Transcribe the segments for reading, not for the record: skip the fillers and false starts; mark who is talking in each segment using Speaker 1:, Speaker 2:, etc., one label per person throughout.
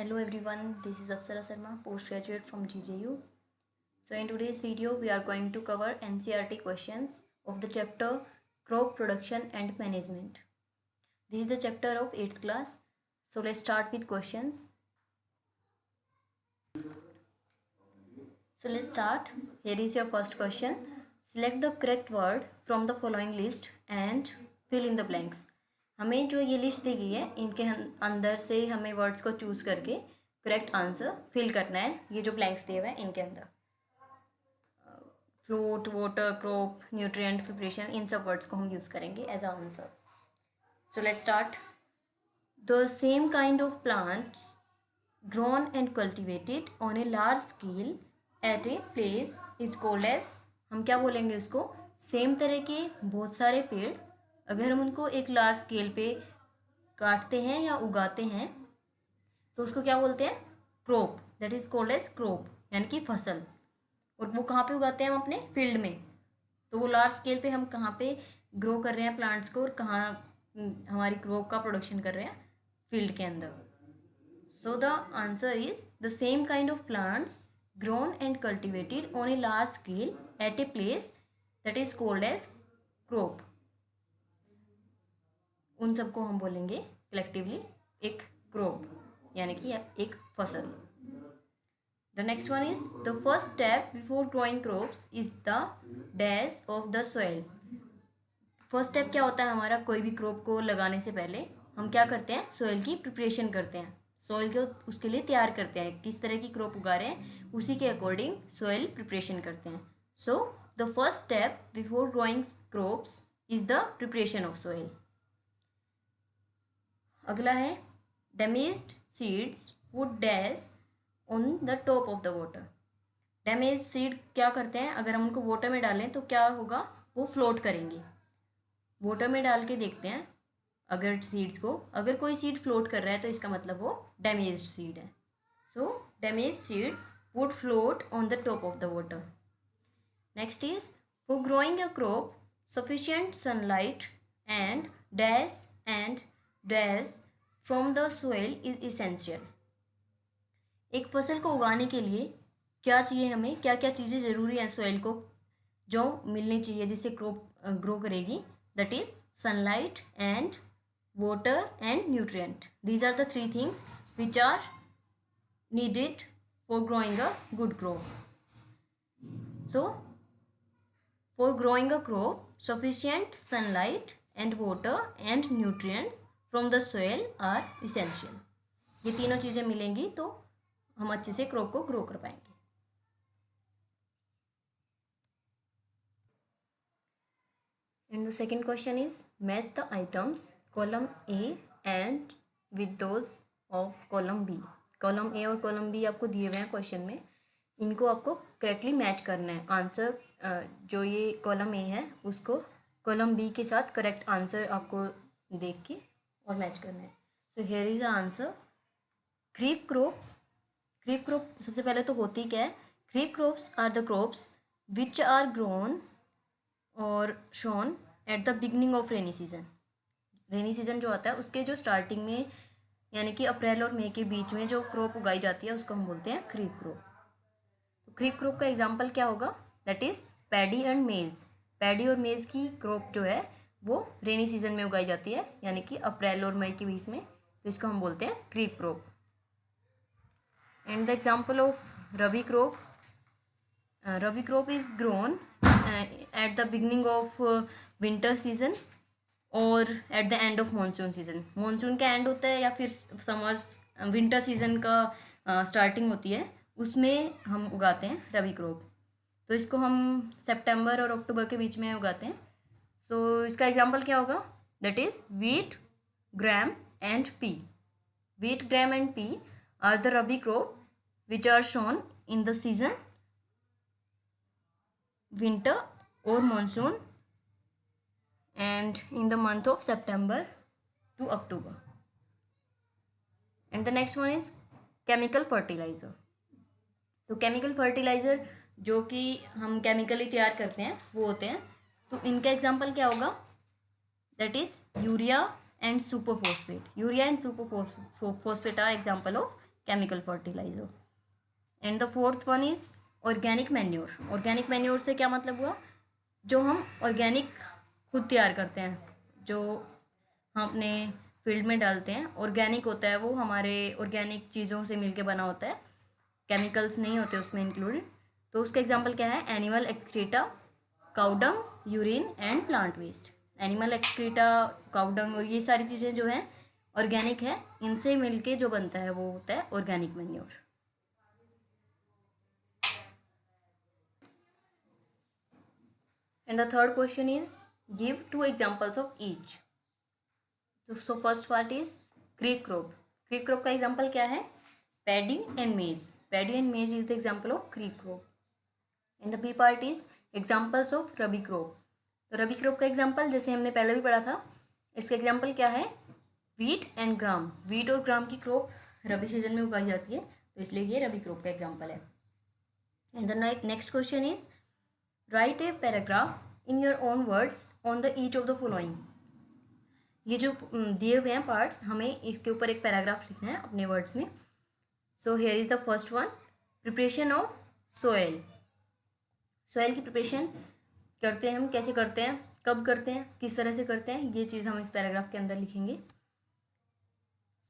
Speaker 1: Hello everyone, this is Apsara Sharma, postgraduate from GJU. So in today's video, we are going to cover NCERT questions of the chapter Crop Production and Management. This is the chapter of 8th class. So let's start with questions. So let's start. Here is your first question. Select the correct word from the following list and fill in the blanks. हमें जो ये list दी गई है इनके अंदर से हमें words को चूज़ करके करेक्ट आंसर फिल करना है. ये जो ब्लैंक्स दिए हुए हैं इनके अंदर fruit, water, crop, nutrient, preparation, इन सब वर्ड्स को हम यूज़ करेंगे as answer. So let's start. The same kind of plants grown and cultivated on a large scale at a place is called as. हम क्या बोलेंगे उसको? सेम तरह के बहुत सारे पेड़ अगर हम उनको एक लार्ज स्केल पे काटते हैं या उगाते हैं तो उसको क्या बोलते हैं? Crop. That is called as crop, यानी कि फसल. और वो कहाँ पे उगाते हैं? हम अपने फील्ड में. तो वो लार्ज स्केल पे हम कहाँ पे ग्रो कर रहे हैं प्लांट्स को और कहाँ हमारी क्रॉप का प्रोडक्शन कर रहे हैं? फील्ड के अंदर. So the answer is the same kind of plants grown and cultivated on a large scale at a place that is called as crop. उन सबको हम बोलेंगे कलेक्टिवली एक क्रॉप, यानी कि एक फसल. The next one is the first step before growing crops is the dash of the soil. First step क्या होता है हमारा? कोई भी क्रॉप को लगाने से पहले हम क्या करते हैं? सॉइल की प्रिपरेशन करते हैं. सॉइल को उसके लिए तैयार करते हैं. किस तरह की क्रॉप उगा रहे हैं उसी के अकॉर्डिंग सॉइल प्रिपरेशन करते हैं. So the first step before growing crops is the preparation of soil. अगला है damaged seeds would dash on the top of the water. Damage seed क्या करते हैं? अगर हम उनको वाटर में डालें तो क्या होगा? वो फ्लोट करेंगे. वाटर में डाल के देखते हैं अगर सीड्स को, अगर कोई सीड फ्लोट कर रहा है तो इसका मतलब वो डैमेज्ड सीड है. So damaged seeds would float on the top of the water. Next is for growing a crop sufficient sunlight and dash from the soil is essential. एक फसल को उगाने के लिए क्या चाहिए हमें? क्या क्या चीज़ें ज़रूरी हैं सॉइल को जो मिलनी चाहिए जिससे क्रॉप ग्रो करेगी? That is sunlight and water and nutrient. These are the three things which are needed for growing a good crop. So for growing a crop sufficient sunlight and water and nutrients from the soil are essential. ये तीनों चीज़ें मिलेंगी तो हम अच्छे से crop को grow कर पाएंगे. And the second question is match the items column A and with those of column B. Column A और कॉलम बी आपको दिए हुए हैं क्वेश्चन में. इनको आपको करेक्टली मैच करना है. आंसर जो ये कॉलम ए है उसको कॉलम बी के साथ करेक्ट आंसर आपको देख के और मैच करना है. So here is the answer. Kharif crop सबसे पहले तो होती क्या है? Kharif crops are the crops which are grown और sown at the beginning of rainy season. Rainy season जो आता है उसके जो स्टार्टिंग में यानी कि अप्रैल और मई के बीच में जो क्रॉप उगाई जाती है उसको हम बोलते हैं खरीफ क्रॉप. तो खरीफ क्रॉप का एग्जाम्पल क्या होगा? That is paddy and maize. Paddy और मेज की क्रॉप जो है वो रेनी सीजन में उगाई जाती है यानी कि अप्रैल और मई के बीच में. तो इसको हम बोलते हैं kharif crop. And the example of rabi crop. Rabi crop is grown at the beginning of winter season और at the end of monsoon season. Monsoon का एंड होता है या फिर समर्स विंटर सीजन का स्टार्टिंग होती है, उसमें हम उगाते हैं रबी क्रॉप. तो इसको हम सितंबर और अक्टूबर के बीच में उगाते हैं. सो इसका एग्जाम्पल क्या होगा? That is wheat, gram and pea. Wheat, gram and pea are the rabi crop which are sown in the season winter or monsoon and in the month of September to October. And the next one is chemical fertilizer. तो chemical fertiliser जो कि हम chemically तैयार करते हैं वो होते हैं. तो इनका एग्जांपल क्या होगा? That is urea and superphosphate. Urea and superphosphate are example of chemical fertiliser. And the fourth one is organic manure. Organic manure से क्या मतलब हुआ, जो हम ऑर्गेनिक खुद तैयार करते हैं, जो हम अपने फील्ड में डालते हैं, ऑर्गेनिक होता है वो, हमारे ऑर्गेनिक चीज़ों से मिलके बना होता है, केमिकल्स नहीं होते उसमें इंक्लूडेड। तो उसका एग्जांपल क्या है, animal excreta, cow dung, urine and plant waste. Animal excreta, cow dung और ये सारी चीज़ें जो हैं ऑर्गेनिक है, इनसे मिलके जो बनता है वो होता है organic manure. And the third question is give 2 examples of each. So first part is creep crop. Creep crop का एग्जांपल क्या है, paddy and maize. Paddy and maize is the example of creep crop. And the B part is examples of rabi crop. तो rabi crop का example जैसे हमने पहले भी पढ़ा था, इसका एग्जांपल क्या है, व्हीट एंड ग्राम। व्हीट और ग्राम की क्रॉप रबी सीजन में उगाई जाती है, तो इसलिए ये रबी क्रॉप का एग्जांपल है। And the next question is right a paragraph in your own words on the each of the following. ये जो दिए हुए हैं पार्ट्स, हमें इसके ऊपर एक पैराग्राफ लिखना है अपने वर्ड्स में। सो here is the first one, preparation of soil. Soil की प्रिपरेशन करते हैं हम, कैसे करते हैं, कब करते हैं, किस तरह से करते हैं, ये चीज़ हम इस पैराग्राफ के अंदर लिखेंगे।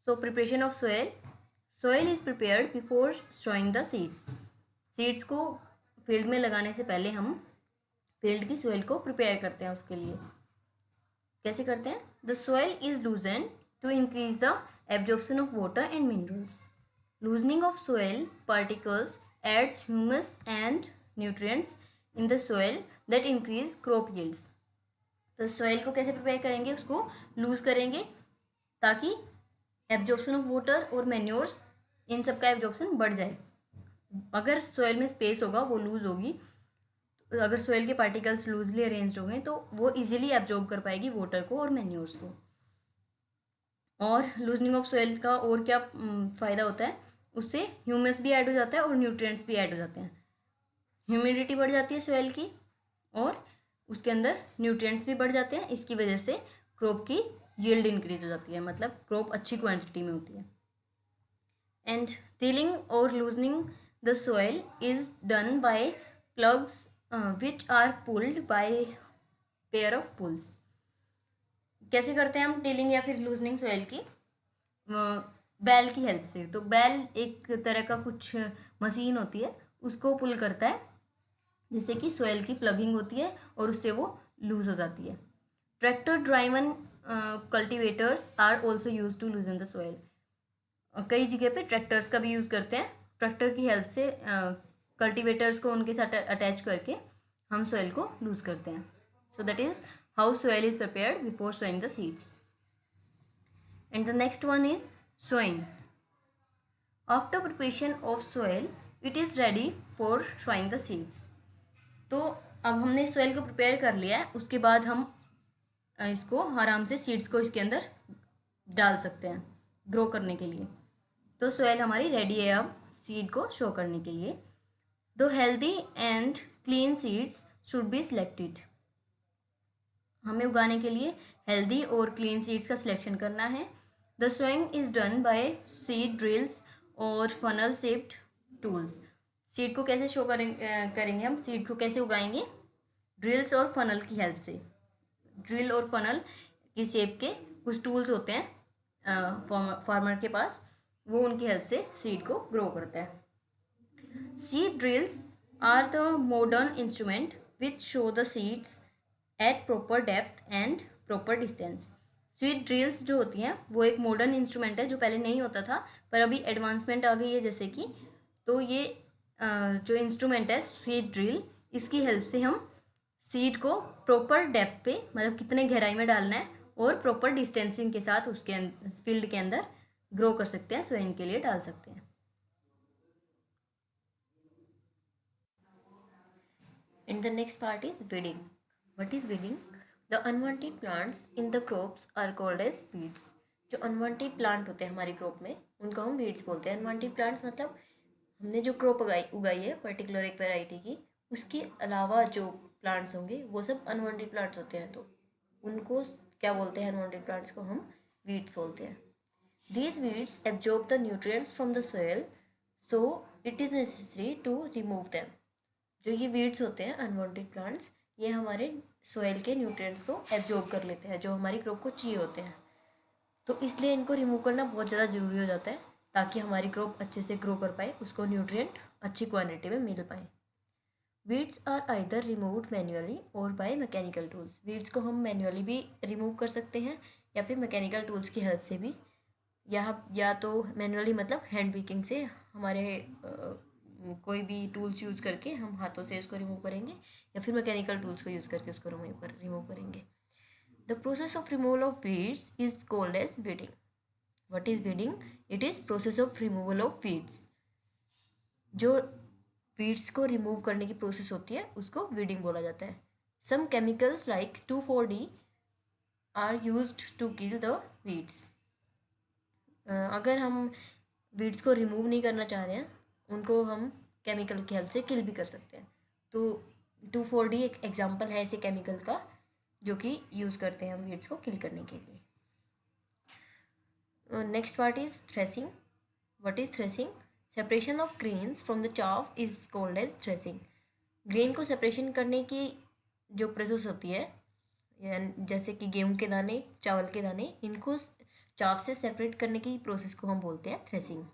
Speaker 1: So preparation of soil, soil is prepared before sowing the seeds. Seeds को फील्ड में लगाने से पहले हम फील्ड की सोयल को प्रिपेयर करते हैं। उसके लिए कैसे करते हैं, the soil is loosen to increase the absorption of water and minerals. Loosening of soil particles adds humus and nutrients in the soil that increase crop yields. तो सोयल को कैसे प्रिपेयर करेंगे, उसको लूज करेंगे ताकि एब्जॉर्प्शन ऑफ वाटर और manures, इन सब का एब्जॉर्प्शन बढ़ जाए। अगर सोयल में स्पेस होगा वो लूज होगी, अगर सोयल के पार्टिकल्स लूजली अरेंज्ड हो गए तो वो इजीली एब्जॉर्ब कर पाएगी वाटर को और मैन्योर्स को। और लूजनिंग ऑफ सोयल का और क्या फ़ायदा होता है, उससे ह्यूमस भी ऐड हो जाता है और न्यूट्रिएंट्स भी ऐड हो जाते हैं। ह्यूमिडिटी बढ़ जाती है सोयल की और उसके अंदर न्यूट्रिएंट्स भी बढ़ जाते हैं। इसकी वजह से क्रॉप की यील्ड इंक्रीज हो जाती है, मतलब क्रॉप अच्छी क्वांटिटी में होती है। एंड टिलिंग और loosening the soil is done by ploughs which are pulled by pair of bulls. कैसे करते हैं हम टिलिंग या फिर लूजनिंग सोयल की, बैल की हेल्प से। तो बैल एक तरह का कुछ मशीन होती है, उसको पुल करता है जिससे कि सोयल की प्लगिंग होती है और उससे वो लूज हो जाती है। Tractor driven cultivators are also use to loosen the soil. कई जगह पे ट्रैक्टर्स का भी यूज़ करते हैं। ट्रैक्टर की हेल्प से कल्टिवेटर्स को उनके साथ अटैच करके हम सोयल को लूज करते हैं। So that is how soil is prepared before sowing the seeds. And the next one is sowing. After preparation of soil it is ready for sowing the seeds. तो अब हमने soil को prepare कर लिया है, उसके बाद हम इसको आराम से सीड्स को इसके अंदर डाल सकते हैं ग्रो करने के लिए। तो सोयल हमारी रेडी है अब सीड को शो करने के लिए। दो healthy and clean seeds should be selected. हमें उगाने के लिए हेल्दी और क्लीन सीड्स का सिलेक्शन करना है। The sowing is done by seed drills और फनल शेप्ड टूल्स। सीड को कैसे शो करेंगे हम, सीड को कैसे उगाएंगे, ड्रिल्स और फनल की हेल्प से। ड्रिल और फनल की शेप के कुछ टूल्स होते हैं फार्मर के पास, वो उनकी हेल्प से सीड को ग्रो करता है। Seed drills are the modern instrument which sow the seeds at proper depth and proper distance. Seed drills जो होती हैं वो एक मॉडर्न इंस्ट्रूमेंट है जो पहले नहीं होता था, पर अभी एडवांसमेंट आ गई है जैसे कि। तो ये जो इंस्ट्रूमेंट है सीड ड्रिल, इसकी हेल्प से हम सीड को प्रॉपर डेप्थ पे, मतलब कितने गहराई में डालना है, और प्रॉपर डिस्टेंसिंग के साथ उसके फील्ड के अंदर ग्रो कर सकते हैं, सोइंग के लिए डाल सकते हैं। And the next part is weeding. What is weeding? The unwanted plants in the crops are called as weeds. जो अनवांटेड प्लांट होते हैं हमारी क्रॉप में, उनको हम वीड्स बोलते हैं। अनवांटेड प्लांट्स मतलब हमने जो क्रॉप उगाई है पर्टिकुलर एक वैरायटी की, उसके अलावा जो प्लांट्स होंगे वो सब अनवांटेड प्लांट्स होते हैं। तो उनको क्या बोलते हैं, अनवांटेड प्लांट्स को हम वीड्स बोलते हैं। These weeds absorb the nutrients from the soil, so it is necessary to remove them. जो ये weeds होते हैं अनवांटेड प्लांट्स, ये हमारे सोयल के न्यूट्रिएंट्स को एब्जॉर्ब कर लेते हैं जो हमारी क्रॉप को चाहिए होते हैं, तो इसलिए इनको रिमूव करना बहुत ज़्यादा ज़रूरी हो जाता है ताकि हमारी क्रॉप अच्छे से ग्रो कर पाए, उसको न्यूट्रिएंट अच्छी क्वांटिटी में मिल पाए। Weeds are either removed manually और बाय मैकेनिकल टूल्स। वीड्स को हम मैन्युअली भी रिमूव कर सकते हैं या फिर मैकेनिकल टूल्स की हेल्प से भी, या तो मैन्युअली मतलब हैंड पिकिंग से, हमारे कोई भी टूल्स यूज़ करके हम हाथों से इसको रिमूव करेंगे, या फिर मैकेनिकल टूल्स को यूज़ करके उसको रिमूव करेंगे। The process of removal of weeds is called as weeding. What is weeding? It is process of removal of weeds. जो वीड्स को रिमूव करने की प्रोसेस होती है उसको वीडिंग बोला जाता है। Some chemicals like 2,4-D are used to kill the weeds. अगर हम वीड्स को रिमूव नहीं करना चाह रहे हैं, उनको हम केमिकल की हेल्प से किल भी कर सकते हैं। तो 2,4-D एक एग्जांपल है ऐसे केमिकल का जो कि यूज़ करते हैं हम वीड्स को किल करने के लिए। Next part is threshing. What is threshing? Separation of grains from the chaff is called as threshing. Grain को सेपरेशन करने की जो प्रोसेस होती है, जैसे कि गेहूं के दाने, चावल के दाने, इनको चाफ से सेपरेट करने की प्रोसेस को हम बोलते हैं threshing.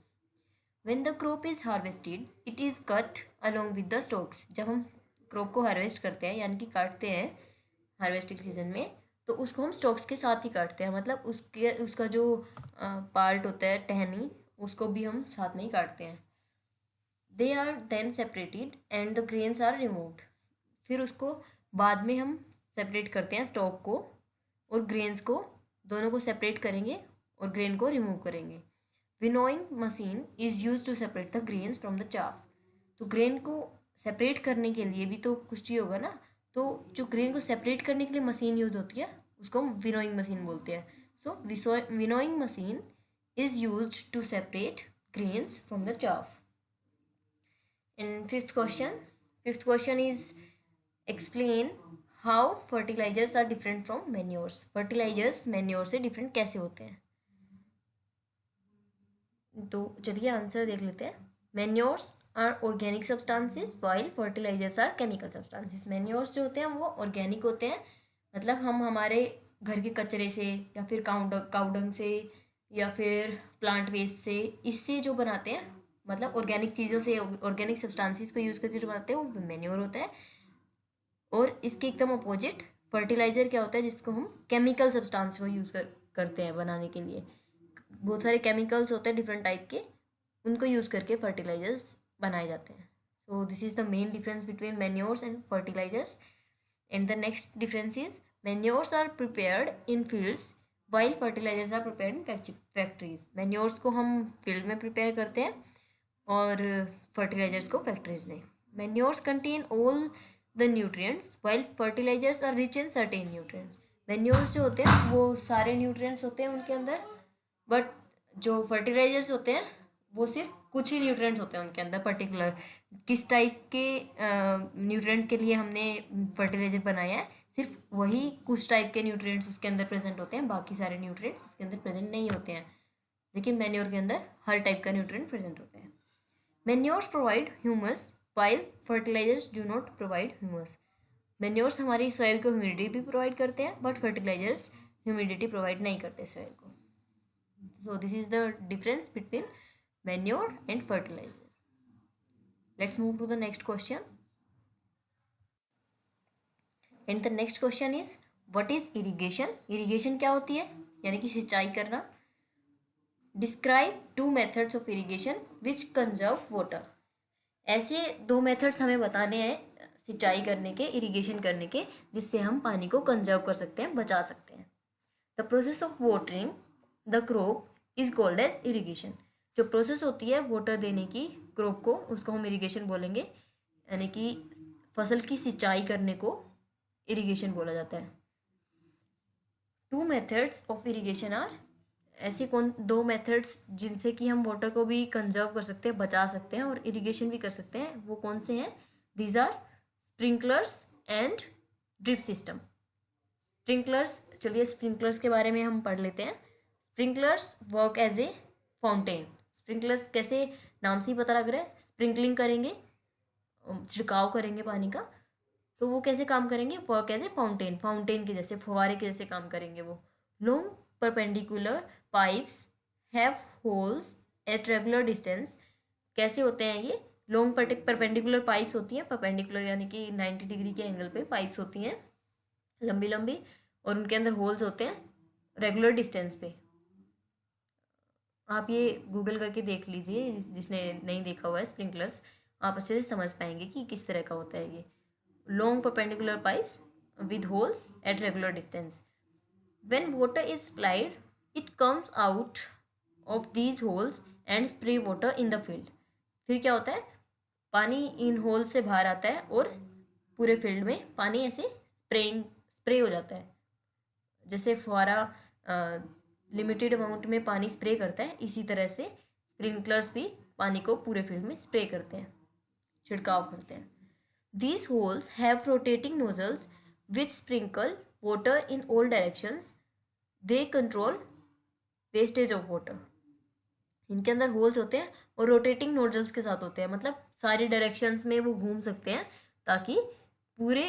Speaker 1: When the crop is harvested it is cut along with the stocks. जब हम क्रॉप को हार्वेस्ट करते हैं यानी कि काटते हैं हार्वेस्टिंग सीजन में, तो उसको हम स्टॉक्स के साथ ही काटते हैं, मतलब उसका जो पार्ट होता है टहनी, उसको भी हम साथ में ही काटते हैं। They are then separated and the grains are removed. फिर उसको बाद में हम सेपरेट करते हैं स्टॉक को और ग्रेन्स को, दोनों को सेपरेट करेंगे और ग्रेन को रिमूव करेंगे। Winnowing machine is use to separate the grains from the chaff. तो ग्रेन को सेपरेट करने के लिए भी तो कुछ चाहिए होगा ना, तो जो ग्रेन को सेपरेट करने के लिए मशीन यूज होती है उसको हम विनोइंग मशीन बोलते हैं। So winnowing machine is use to separate grains from the chaff. And fifth question is explain how fertilizers are different from manures. Fertilizers manure से different कैसे होते हैं? तो चलिए आंसर देख लेते हैं। Manures are organic substances while fertilizers are chemical substances. Manures जो होते हैं वो organic होते हैं, मतलब हम हमारे घर के कचरे से या फिर काउडंग से या फिर प्लांट वेस्ट से, इससे जो बनाते हैं, मतलब ऑर्गेनिक चीज़ों से, ऑर्गेनिक सब्सटेंसेस को यूज़ करके जो बनाते हैं वो मैन्योर होता है। और इसके एकदम अपोजिट फर्टिलाइज़र क्या होता है, जिसको हम केमिकल सब्सटेंस को यूज़ करते हैं बनाने के लिए। बहुत सारे केमिकल्स होते हैं डिफरेंट टाइप के, उनको यूज़ करके फर्टिलाइजर्स बनाए जाते हैं। So this is the main difference between manures and fertilisers. And the next difference is manures are prepared in fields while fertilisers are prepared in factories. Manures को हम field में prepare करते हैं और फर्टिलाइजर्स को फैक्ट्रीज में। Manures contain all the nutrients while fertilisers are rich in certain nutrients. Manures जो होते हैं वो सारे न्यूट्रिएंट्स होते हैं उनके अंदर, बट जो फर्टिलाइजर्स होते हैं वो सिर्फ कुछ ही न्यूट्रिएंट्स होते हैं उनके अंदर। पर्टिकुलर किस टाइप के न्यूट्रिएंट के लिए हमने फर्टिलाइजर बनाया है, सिर्फ वही कुछ टाइप के न्यूट्रिएंट्स उसके अंदर प्रेजेंट होते हैं, बाकी सारे न्यूट्रिएंट्स उसके अंदर प्रेजेंट नहीं होते हैं। लेकिन मैन्योर के अंदर हर टाइप का न्यूट्रिएंट प्रेजेंट होते हैं। Manures provide humus while fertilisers do not provide humus. Manures हमारी सॉइल को ह्यूमिडिटी भी प्रोवाइड करते हैं, बट फर्टिलाइजर्स ह्यूमिडिटी प्रोवाइड नहीं करते सॉइल को। So this is the difference between manure and fertiliser. Let's move to the next question. And the next question is what is irrigation? Irrigation क्या होती है, यानी कि सिंचाई करना। Describe 2 methods of irrigation which conserve water. ऐसे 2 methods हमें बताने हैं सिंचाई करने के, इरिगेशन करने के, जिससे हम पानी को कंजर्व कर सकते हैं, बचा सकते हैं। The process of watering the crop is called as irrigation. जो प्रोसेस होती है वाटर देने की क्रॉप को, उसको हम इरिगेशन बोलेंगे, यानी कि फसल की सिंचाई करने को इरिगेशन बोला जाता है। 2 मेथड्स ऑफ इरिगेशन आर, ऐसे 2 मेथड्स जिनसे कि हम वाटर को भी कंजर्व कर सकते हैं, बचा सकते हैं और इरिगेशन भी कर सकते हैं, वो कौन से हैं? These are sprinklers and drip system. Sprinklers, चलिए स्प्रिंकलर्स के बारे में हम पढ़ लेते हैं। Sprinklers work as a fountain. Sprinklers कैसे, नाम से ही पता लग रहा है, स्प्रिंकलिंग करेंगे, छिड़काव करेंगे पानी का, तो वो कैसे काम करेंगे, work as a fountain, fountain के जैसे, फुहारे के जैसे काम करेंगे वो। Long perpendicular pipes have holes at regular distance. कैसे होते हैं ये, लॉन्ग परपेंडिकुलर पाइप्स होती हैं, परपेंडिकुलर यानी कि 90 डिग्री के एंगल पे पाइप्स होती हैं लंबी लंबी, और उनके अंदर होल्स होते हैं रेगुलर डिस्टेंस पे। आप ये गूगल करके देख लीजिए, जिसने नहीं देखा हुआ है स्प्रिंकलर्स, आप अच्छे से समझ पाएंगे कि किस तरह का होता है ये। Long perpendicular pipes with holes at regular distance. When water is supplied it comes out of these holes and spray water in the field. फिर क्या होता है, पानी इन होल से बाहर आता है और पूरे फील्ड में पानी ऐसे स्प्रे हो जाता है। जैसे फुहारा लिमिटेड अमाउंट में पानी स्प्रे करता है, इसी तरह से स्प्रिंकलर्स भी पानी को पूरे फील्ड में स्प्रे करते हैं, छिड़काव करते हैं। These holes have rotating nozzles which sprinkle water in all directions. They control wastage of water. इनके अंदर होल्स होते हैं और रोटेटिंग नोजल्स के साथ होते हैं, मतलब सारी डायरेक्शंस में वो घूम सकते हैं ताकि पूरे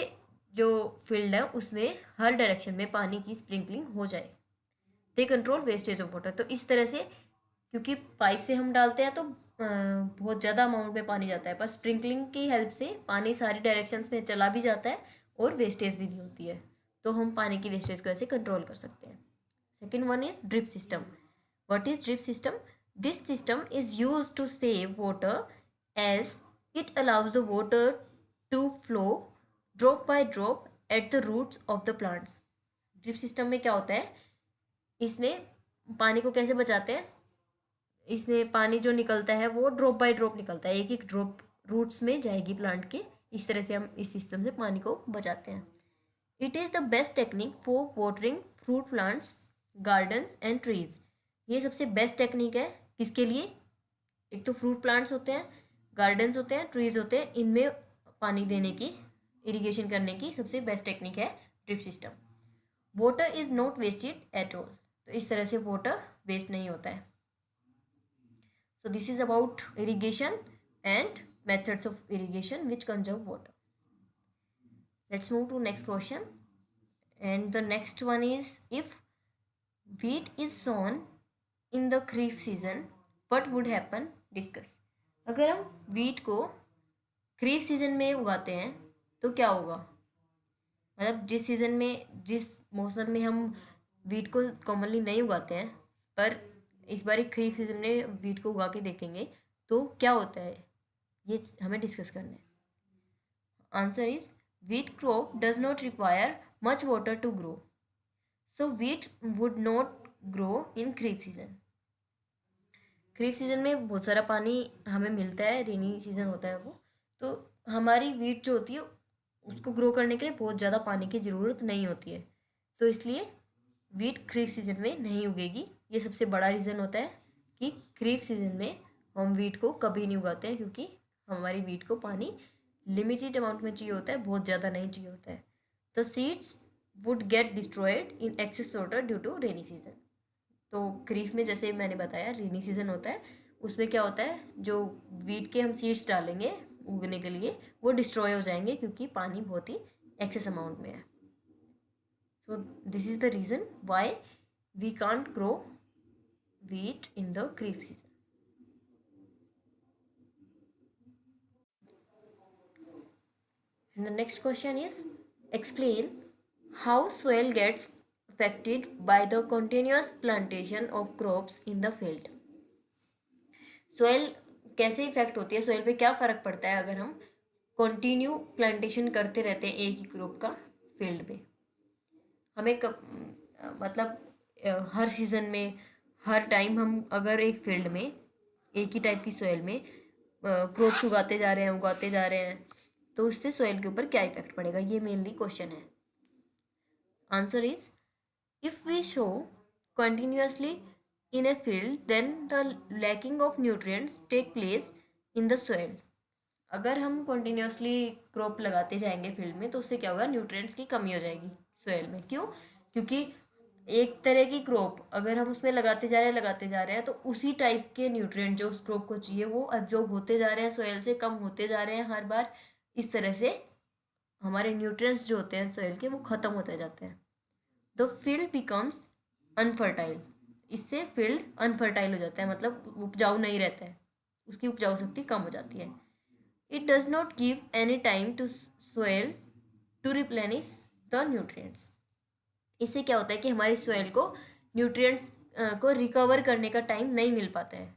Speaker 1: जो फील्ड है उसमें हर डायरेक्शन में पानी की स्प्रिंकलिंग हो जाए। They control wastage of water. तो इस तरह से, क्योंकि पाइप से हम डालते हैं तो बहुत ज़्यादा अमाउंट में पानी जाता है, पर स्प्रिंकलिंग की हेल्प से पानी सारी डायरेक्शंस में चला भी जाता है और वेस्टेज भी नहीं होती है, तो हम पानी की वेस्टेज को ऐसे कंट्रोल कर सकते हैं। Second one is drip system. What is drip system? This system is use to save water as it allows the water to flow drop by drop at the roots of the plants. Drip system में क्या होता है, इसमें पानी को कैसे बचाते हैं, इसमें पानी जो निकलता है वो ड्रॉप बाय ड्रॉप निकलता है, एक एक ड्रॉप रूट्स में जाएगी प्लांट के, इस तरह से हम इस सिस्टम से पानी को बचाते हैं। It is the best technique for watering fruit plants, gardens and trees. ये सबसे बेस्ट टेक्निक है किसके लिए, एक तो फ्रूट प्लांट्स होते हैं, गार्डन्स होते हैं, ट्रीज होते हैं, इनमें पानी देने की, इरिगेशन करने की सबसे बेस्ट टेक्निक है drip system. Water is not wasted at all. तो इस तरह से वाटर वेस्ट नहीं होता है। So this is about irrigation and methods of irrigation which conserve water. Let's move to next question. And the next one is, if wheat is sown in the kharif season, what would happen? Discuss. अगर हम wheat को खरीफ season में उगाते हैं तो क्या होगा, मतलब जिस सीजन में, जिस मौसम में हम wheat को कॉमनली नहीं उगाते हैं, पर इस बार एक खरीफ सीजन में वीट को उगा के देखेंगे तो क्या होता है, ये हमें डिस्कस करना है। Answer is, wheat crop does not require much water to grow, so wheat would not grow in kharif season. Kharif season में बहुत सारा पानी हमें मिलता है, रेनी सीजन होता है वो, तो हमारी वीट जो होती है उसको ग्रो करने के लिए बहुत ज़्यादा पानी की ज़रूरत नहीं होती है, तो इसलिए वीट खरीफ सीजन में नहीं उगेगी। ये सबसे बड़ा रीज़न होता है कि खरीफ सीजन में हम वीट को कभी नहीं उगाते हैं, क्योंकि हमारी वीट को पानी लिमिटेड अमाउंट में चाहिए होता है, बहुत ज़्यादा नहीं चाहिए होता है। The seeds would get destroyed in excess water due to rainy season. तो खरीफ में जैसे मैंने बताया रेनी सीजन होता है, उसमें क्या होता है, जो वीट के हम सीड्स डालेंगे उगने के लिए वो डिस्ट्रॉय हो जाएंगे क्योंकि पानी बहुत ही एक्सेस अमाउंट में है। So this is the reason why we can't grow wheat in the kharif season. And the next question is, explain how soil gets affected by the continuous plantation of crops in the field. Soil कैसे effect होती है, soil पे क्या फ़र्क पड़ता है अगर हम कंटिन्यू प्लांटेशन करते रहते हैं एक ही क्रॉप का फील्ड पे। हमें मतलब हर सीज़न में, हर टाइम हम अगर एक फील्ड में एक ही टाइप की सॉइल में क्रॉप्स उगाते जा रहे हैं तो उससे सॉइल के ऊपर क्या इफेक्ट पड़ेगा, ये मेनली क्वेश्चन है। Answer is, if we sow continuously in a field then the lacking of nutrients take place in the soil. अगर हम कंटिन्यूसली क्रॉप लगाते जाएंगे फील्ड में तो उससे क्या होगा, न्यूट्रिएंट्स की कमी हो जाएगी सॉइल में। क्यों? क्योंकि एक तरह की क्रॉप अगर हम उसमें लगाते जा रहे हैं तो उसी टाइप के न्यूट्रिएंट जो उस क्रॉप को चाहिए वो एब्जॉर्ब होते जा रहे हैं, सॉइल से कम होते जा रहे हैं हर बार। इस तरह से हमारे न्यूट्रिएंट्स जो होते हैं सॉइल के वो ख़त्म होते जाते हैं। द फील्ड बिकम्स अनफर्टाइल, इससे फील्ड अनफर्टाइल हो जाता है, मतलब उपजाऊ नहीं रहता है, उसकी उपजाऊ शक्ति कम हो जाती है। It does not give any time to soil to replenish the nutrients. इससे क्या होता है कि हमारी सोयल को न्यूट्रिएंट्स को रिकवर करने का टाइम नहीं मिल पाता है।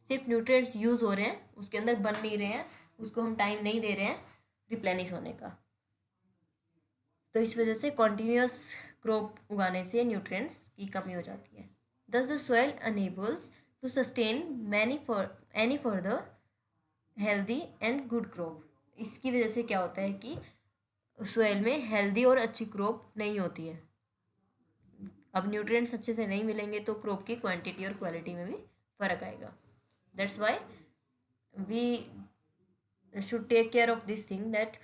Speaker 1: सिर्फ न्यूट्रिएंट्स यूज़ हो रहे हैं, उसके अंदर बन नहीं रहे हैं, उसको हम टाइम नहीं दे रहे हैं रिप्लेनिश होने का। तो इस वजह से कॉन्टीन्यूस क्रॉप उगाने से न्यूट्रिएंट्स की कमी हो जाती है। Thus the soil enables to sustain any further healthy and good crop. इसकी वजह से क्या होता है कि सोयल में हेल्दी और अच्छी क्रॉप नहीं होती है। अब न्यूट्रिएंट्स अच्छे से नहीं मिलेंगे तो क्रॉप की क्वांटिटी और क्वालिटी में भी फ़र्क आएगा। That's why we should take care of this thing that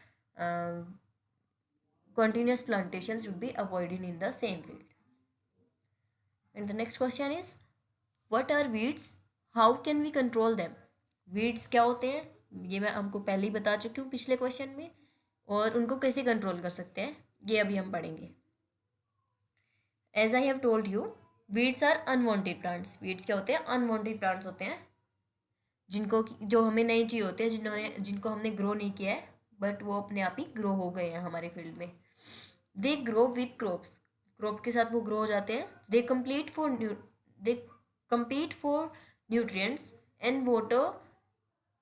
Speaker 1: continuous plantation should be avoided in the same field. And the next question is, what are weeds? How can we control them? Weeds क्या होते हैं ये मैं आपको पहले ही बता चुकी हूँ पिछले क्वेश्चन में, और उनको कैसे कंट्रोल कर सकते हैं ये अभी हम पढ़ेंगे। As I have told you, weeds are unwanted plants. Weeds क्या होते हैं? Unwanted plants होते हैं जो हमें नहीं चाहिए होते हैं, जिनको हमने ग्रो नहीं किया है, बट वो अपने आप ही ग्रो हो गए हैं हमारे फील्ड में। They grow with crops, crop के साथ वो ग्रो हो जाते हैं। दे compete for nutrients and water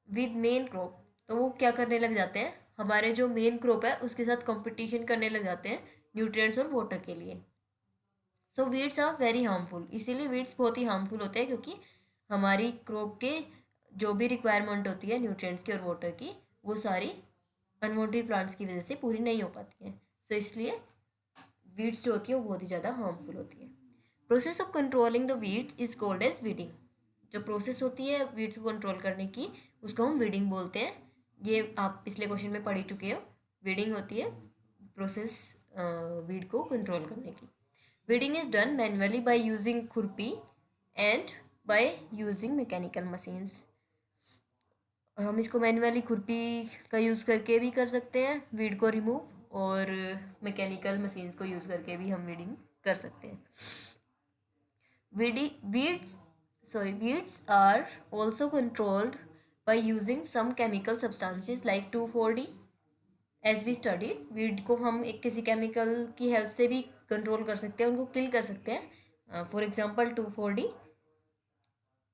Speaker 1: with main crop. तो वो क्या करने लग जाते हैं, हमारे जो मेन क्रॉप है उसके साथ कंपटीशन करने लग जाते हैं न्यूट्रिएंट्स और वाटर के लिए। सो वीड्स आर वेरी हार्मफुल, इसीलिए वीड्स बहुत ही हार्मफुल होते हैं, क्योंकि हमारी क्रॉप के जो भी रिक्वायरमेंट होती है न्यूट्रिएंट्स की और वाटर की, वो सारी अनवांटेड प्लांट्स की वजह से पूरी नहीं हो पाती है। तो इसलिए वीड्स जो होती है वो बहुत ही ज़्यादा हार्मफुल होती है। Process of controlling the weeds is called as weeding. जो प्रोसेस होती है वीड्स को कंट्रोल करने की उसको हम वीडिंग बोलते हैं। ये आप पिछले क्वेश्चन में पढ़ ही चुके हो। वीडिंग होती है प्रोसेस वीड को कंट्रोल करने की। Weeding is done manually by using khurpi and by using mechanical machines. हम इसको मैनुअली खुरपी का यूज़ करके भी कर सकते हैं वीड को रिमूव, और मैकेनिकल मशीन्स को यूज़ करके भी हम वीडिंग कर सकते हैं। Weeds are also controlled by using some chemical substances like 2,4-D. As we studied, weed को हम एक किसी केमिकल की हेल्प से भी कंट्रोल कर सकते हैं, उनको किल कर सकते हैं। For example 2,4-D.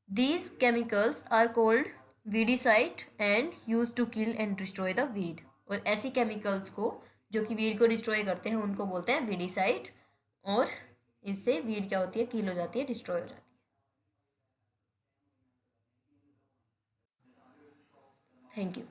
Speaker 1: These chemicals are called weedicide and used to kill and destroy the weed. और ऐसी केमिकल्स को जो कि वीड को डिस्ट्रॉय करते हैं उनको बोलते हैं वीडिसाइड, और इससे वीड क्या होती है, किल हो जाती है, डिस्ट्रॉय हो जाती है। Thank you.